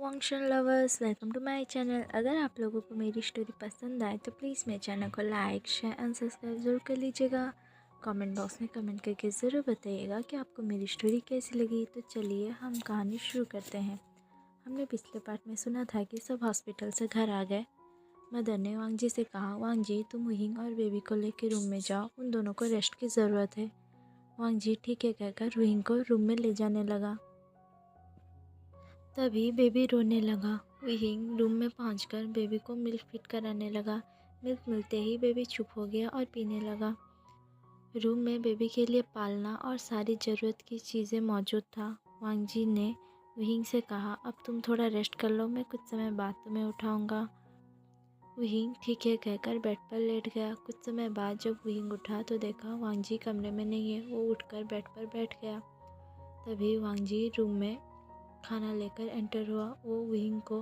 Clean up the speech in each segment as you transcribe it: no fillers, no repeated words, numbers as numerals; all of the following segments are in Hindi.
वांगशन lovers, welcome to my channel. अगर आप लोगों को मेरी स्टोरी पसंद आए तो प्लीज़ मेरे चैनल को लाइक शेयर एंड सब्सक्राइब ज़रूर कर लीजिएगा। कमेंट बॉक्स में कमेंट करके ज़रूर बताइएगा कि आपको मेरी स्टोरी कैसी लगी। तो चलिए हम कहानी शुरू करते हैं। हमने पिछले पार्ट में सुना था कि सब हॉस्पिटल से घर आ गए। मदर ने वांग जी से कहा, वांग जी तुम वुहिंग और बेबी को लेकर रूम में जाओ, उन दोनों को रेस्ट की ज़रूरत है। वांग जी ठीक है कहकर वुहिंग को रूम में ले जाने लगा। तभी बेबी रोने लगा। वुहिंग रूम में पहुंचकर बेबी को मिल्क फीड कराने लगा। मिल्क मिलते ही बेबी चुप हो गया और पीने लगा। रूम में बेबी के लिए पालना और सारी ज़रूरत की चीज़ें मौजूद था। वांग जी ने वुहिंग से कहा, अब तुम थोड़ा रेस्ट कर लो, मैं कुछ समय बाद तुम्हें उठाऊंगा। वुहिंग ठीक है कहकर बेड पर लेट गया। कुछ समय बाद जब वुहिंग उठा तो देखा वांग जी कमरे में नहीं है। वो उठकर बेड पर बैठ गया। तभी वांग जी रूम में खाना लेकर एंटर हुआ। वो वुहिंग को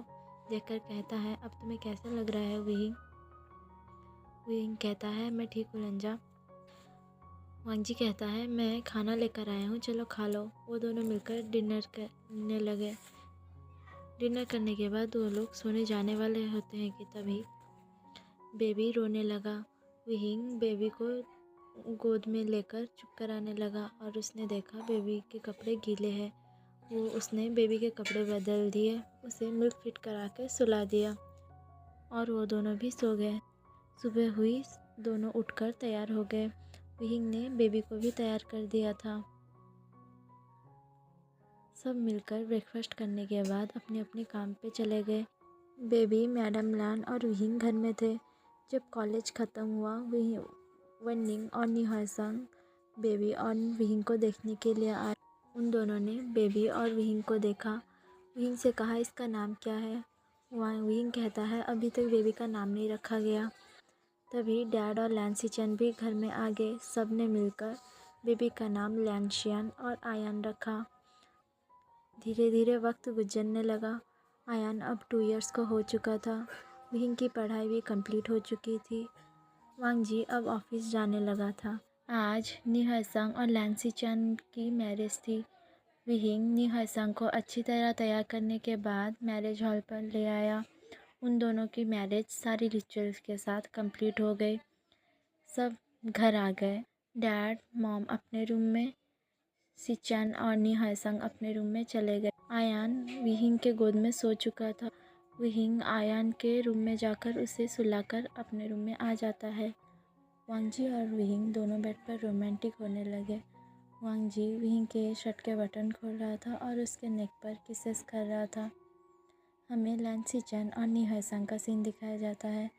देखकर कहता है, अब तुम्हें कैसा लग रहा है वुहिंग? वुहिंग कहता है, मैं ठीक हूँ लंजा। वांग जी कहता है, मैं खाना लेकर आया हूँ, चलो खा लो। वो दोनों मिलकर डिनर करने लगे। डिनर करने के बाद वो लोग सोने जाने वाले होते हैं कि तभी बेबी रोने लगा। वुहिंग बेबी को गोद में लेकर चुप कराने लगा और उसने देखा बेबी के कपड़े गीले हैं। उसने बेबी के कपड़े बदल दिए, उसे मिल्क फीड करा के सुला दिया और वो दोनों भी सो गए। सुबह हुई, दोनों उठकर तैयार हो गए। वुहिंग ने बेबी को भी तैयार कर दिया था। सब मिलकर ब्रेकफास्ट करने के बाद अपने अपने काम पे चले गए। बेबी, मैडम लान और वुहिंग घर में थे। जब कॉलेज ख़त्म हुआ, वनिंग और निहासंग बेबी और वुहिंग को देखने के लिए आए। उन दोनों ने बेबी और वुहिंग को देखा। वुहिंग से कहा, इसका नाम क्या है? वुहिंग कहता है, अभी तक बेबी का नाम नहीं रखा गया। तभी डैड और लैंसीचन भी घर में आ गए। सब ने मिलकर बेबी का नाम लैंशियन और आयान रखा। धीरे धीरे वक्त गुजरने लगा। आयान अब 2 इयर्स का हो चुका था। वुहिंग की पढ़ाई भी कंप्लीट हो चुकी थी। वांग जी अब ऑफिस जाने लगा था। आज निहासंग और लैंसीचन की मैरिज थी। वुहिंग निहासंग को अच्छी तरह तैयार करने के बाद मैरिज हॉल पर ले आया। उन दोनों की मैरिज सारी रिचुअल्स के साथ कंप्लीट हो गई। सब घर आ गए। डैड मॉम अपने रूम में, सिचन और निहासंग अपने रूम में चले गए। आयान वुहिंग के गोद में सो चुका था। वुहिंग आयान के रूम में जाकर उसे सुलाकर अपने रूम में आ जाता है। वांग जी और वुहिंग दोनों बेड पर रोमांटिक होने लगे। वांग जी वुहिंग के शर्ट के बटन खोल रहा था और उसके नेक पर किसेस कर रहा था। हमें लैंसीचन और निहासंग का सीन दिखाया जाता है।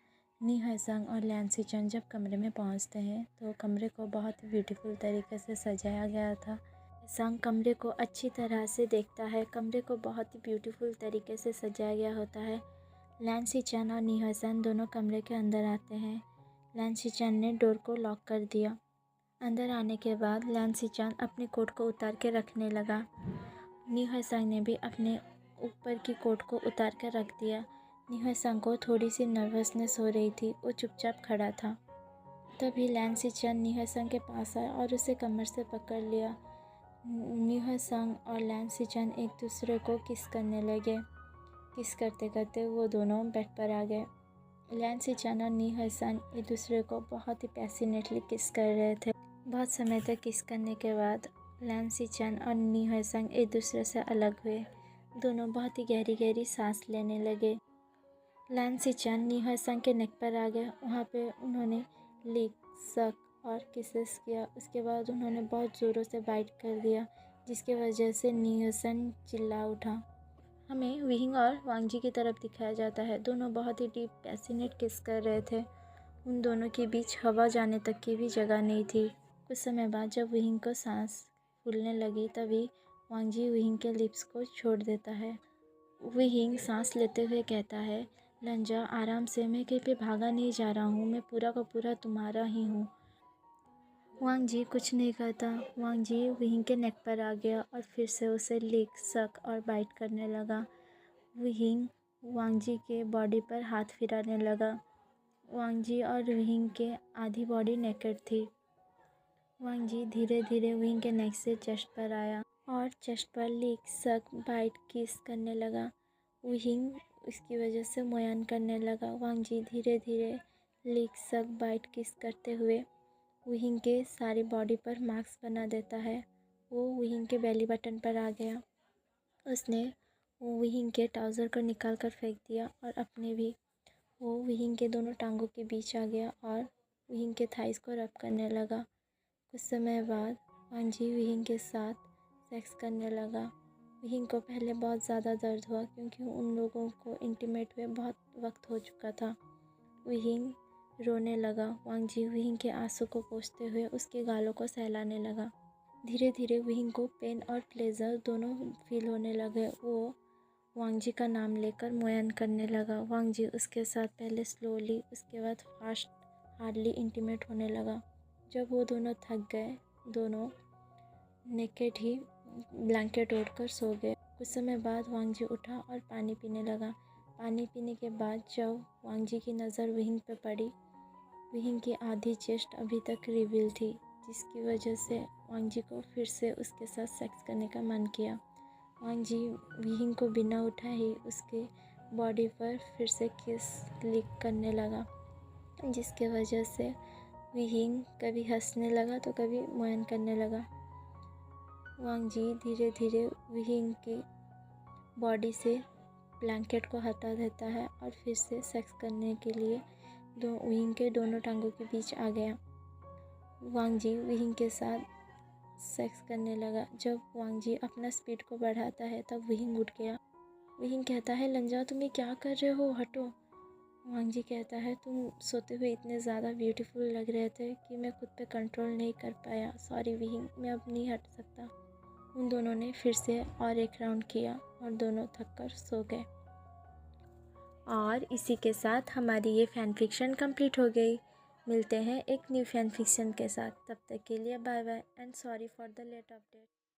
निहासंग और लैंसीचन जब कमरे में पहुंचते हैं तो कमरे को बहुत ही ब्यूटीफुल तरीके से सजाया गया था। संग कमरे को अच्छी तरह से देखता है। कमरे को बहुत ही ब्यूटीफुल तरीके से सजाया गया होता है। लैंसीचन और निहासन दोनों कमरे के अंदर आते हैं। लैंसीचन ने डोर को लॉक कर दिया। अंदर आने के बाद लैंसीचन अपने कोट को उतार के रखने लगा। निहासन ने भी अपने ऊपर की कोट को उतार कर रख दिया। निहासन को थोड़ी सी नर्वसनेस हो रही थी। वो चुपचाप खड़ा था। तभी लैंसीचन निहासन के पास आया और उसे कमर से पकड़ लिया। निहासन और लैंसीचन एक दूसरे को किस करने लगे। किस करते करते वो दोनों बेड पर आ गए। लैंसीचन और निहासन एक दूसरे को बहुत ही पैशनेटली किस कर रहे थे। बहुत समय तक किस करने के बाद लैंसीचन और निहासन एक दूसरे से अलग हुए। दोनों बहुत ही गहरी गहरी सांस लेने लगे। लैंसीचन निहासन के नेक पर आ गए। वहाँ पे उन्होंने लिक, सक और किसेस किया। उसके बाद उन्होंने बहुत ज़ोरों से बाइट कर दिया, जिसकी वजह से निहासन चिल्ला उठा। हमें वुहिंग और वांग जी की तरफ दिखाया जाता है। दोनों बहुत ही डीप पैशनेट किस कर रहे थे। उन दोनों के बीच हवा जाने तक की भी जगह नहीं थी। कुछ समय बाद जब वुहिंग को सांस फूलने लगी तभी वांग जी वुहिंग के लिप्स को छोड़ देता है। वुहिंग सांस लेते हुए कहता है, लंजा आराम से, मैं कहीं पे भागा नहीं जा रहा हूँ, मैं पूरा का पूरा तुम्हारा ही हूँ। वांग जी कुछ नहीं कहता। वांग जी वुहिंग के नेक पर आ गया और फिर से उसे लिक, सक और बाइट करने लगा। वुहिंग वांग जी के बॉडी पर हाथ फिराने लगा। वांग जी और वुहिंग के आधी बॉडी नेकेड थी। वांग जी धीरे धीरे वुहिंग के नेक से चेस्ट पर आया और चेस्ट पर लिक, सक, बाइट, किस करने लगा। विहिंग इसकी वजह से मोयान करने लगा। वांग जी धीरे धीरे लिक सक बाइट किस करते हुए विहिंग के सारी बॉडी पर मार्क्स बना देता है। वो विहिंग के बेली बटन पर आ गया। उसने विहिंग के ट्राउज़र को निकाल कर फेंक दिया और अपने भी। वो विहिंग के दोनों टांगों के बीच आ गया और विहिंग के थाइस को रब करने लगा। कुछ समय बाद वांग जी विहिंग के साथ सेक्स करने लगा। विहिंग को पहले बहुत ज़्यादा दर्द हुआ क्योंकि उन लोगों को इंटीमेट हुए बहुत वक्त हो चुका था। विहिंग रोने लगा। वांग जी विहिंग के आंसू को पोंछते हुए उसके गालों को सहलाने लगा। धीरे धीरे विहिंग को पेन और प्लेजर दोनों फील होने लगे। वो वांग जी का नाम लेकर मोयन करने लगा। वांग जी उसके साथ पहले स्लोली उसके बाद फास्ट हार्डली इंटीमेट होने लगा। जब वो दोनों थक गए, दोनों नेकेड ही ब्लैंकेट ओढ़कर सो गए। कुछ समय बाद वांग जी उठा और पानी पीने लगा। पानी पीने के बाद जब वांग जी की नज़र विहिंग पे पड़ी, विहिंग की आधी चेस्ट अभी तक रिवील थी, जिसकी वजह से वांग जी को फिर से उसके साथ सेक्स करने का मन किया। वांग जी विहिंग को बिना उठाए ही उसके बॉडी पर फिर से किस लिक करने लगा, जिसके वजह से विहिंग कभी हंसने लगा तो कभी मोयन करने लगा। वांग जी धीरे धीरे विहिंग की बॉडी से ब्लैंकेट को हटा देता है और फिर से सेक्स करने के लिए विहिंग के दोनों टांगों के बीच आ गया। वांग जी विहिंग के साथ सेक्स करने लगा। जब वांग जी अपना स्पीड को बढ़ाता है तब विहिंग उठ गया। विहिंग कहता है, लंजा तुम ये क्या कर रहे हो, हटो। वांग जी कहता है, तुम सोते हुए इतने ज़्यादा ब्यूटीफुल लग रहे थे कि मैं खुद पे कंट्रोल नहीं कर पाया। सॉरी विहिंग, मैं अब नहीं हट सकता। उन दोनों ने फिर से और एक राउंड किया और दोनों थक कर सो गए। और इसी के साथ हमारी ये फ़ैन फिक्शन कंप्लीट हो गई। मिलते हैं एक न्यू फ़ैन फिक्शन के साथ। तब तक के लिए bye bye and sorry for the late update.